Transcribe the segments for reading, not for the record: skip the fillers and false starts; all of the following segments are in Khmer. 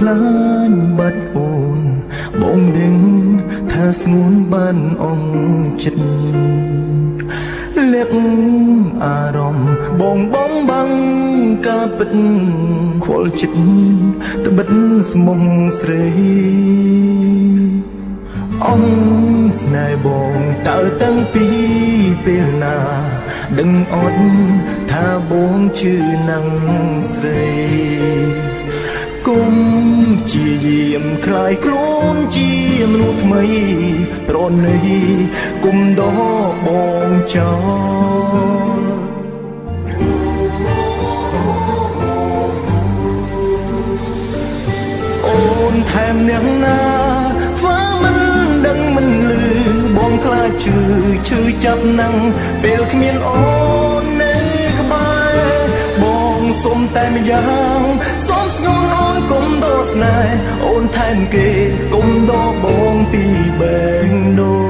ខ្លាញ់បាត់អូនបងដឹងថាស្ងួនបានអងចិត្តលាក់អារម្មណ៍បងបាំងការពិតខ្វល់ចិត្តត្បិតស្មុំស្រីអងស្នេហ៍បងតើតាំងពីពេលណាដឹងអត់ថាបងជឿនឹងស្រីគុំជាយាមខ្លាយខ្លួនជាមនុស្សថ្មីប្រណីគុំដកបងចោលអូនថែមអ្នកណាធ្វើមិនដឹងមិនលឺបងខ្លាចឈឺចាប់ណាំងពេលគ្មានអូននៅក្បែរបងសុំតែម្យ៉ាងសុំស្ងួនអូនគុំដកស្នេហ៍អូនថែមគេគុំដកបងពីបែងដូង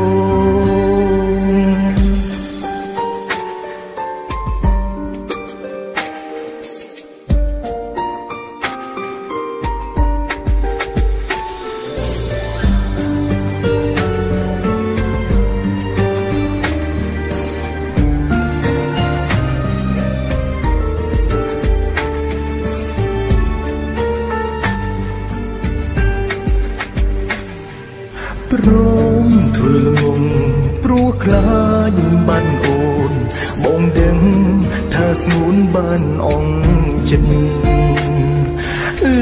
ព្រមធ្វើល្ងងព្រោះខ្លាចបានអូនបងដឹងថាស្ងួនបានអងចិត្ត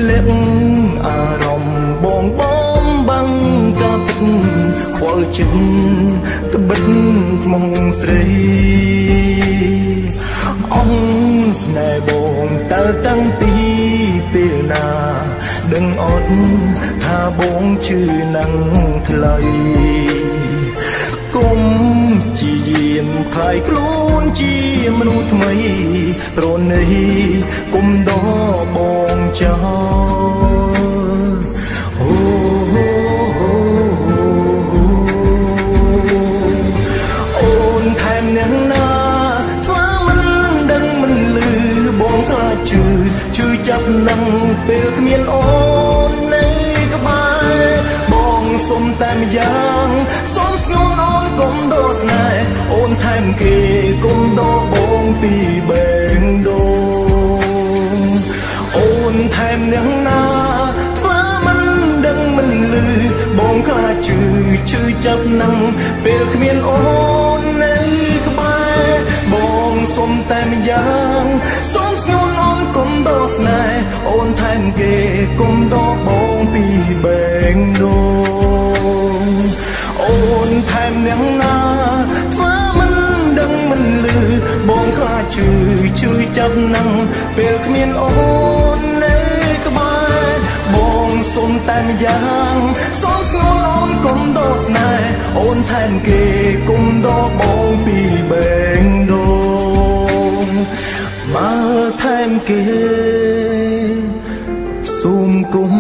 លាក់អារម្មណ៍បងបាំងការពិតខ្វល់ចិត្តត្បិតថ្មងស្រីអងស្នេហ៍បងតើតាំងពីពេលណាដឹងអត់ថាបងជឿនឹងថ្លៃគុំជាយាមខ្លាយខ្លួនជាមនុស្សថ្មីប្រណីគុំដកបងចោលអូនថែមអ្នកណាធ្វើមិនដឹងមិនលឺបងខ្លាចឈឺចាប់ណាំងពេលគ្មានអូននៅក្បែរបងសុំតែម្យ៉ាងសុំស្ងួនអូនគុំដកស្នេហ៍អូនថែមគេគុំដកបងពីបែងដូងអូនថែមអ្នកណាធ្វើមិនដឹងមិនលឺបងខ្លាចឈឺចាប់ណាំងពេលគ្មានអូននៅក្បែរបងសុំតែម្យ៉ាងសុំស្ងួនអូនគុំដកស្នេហ៍អូនថែមគេគុំដកបងពីបែងដូងអូនថែមអ្នកណាធ្វើមិនដឹងមិនលឺបងខ្លាចឈឺចាប់ណាំងពេលគ្មានអូននៅក្បែរបងសុំតែម្យ៉ាងសុំស្ងួនអូនគុំដកស្នេហ៍អូនថែមគេគុំដកបងពីបែងដូងបើថែមគេសូមគុំ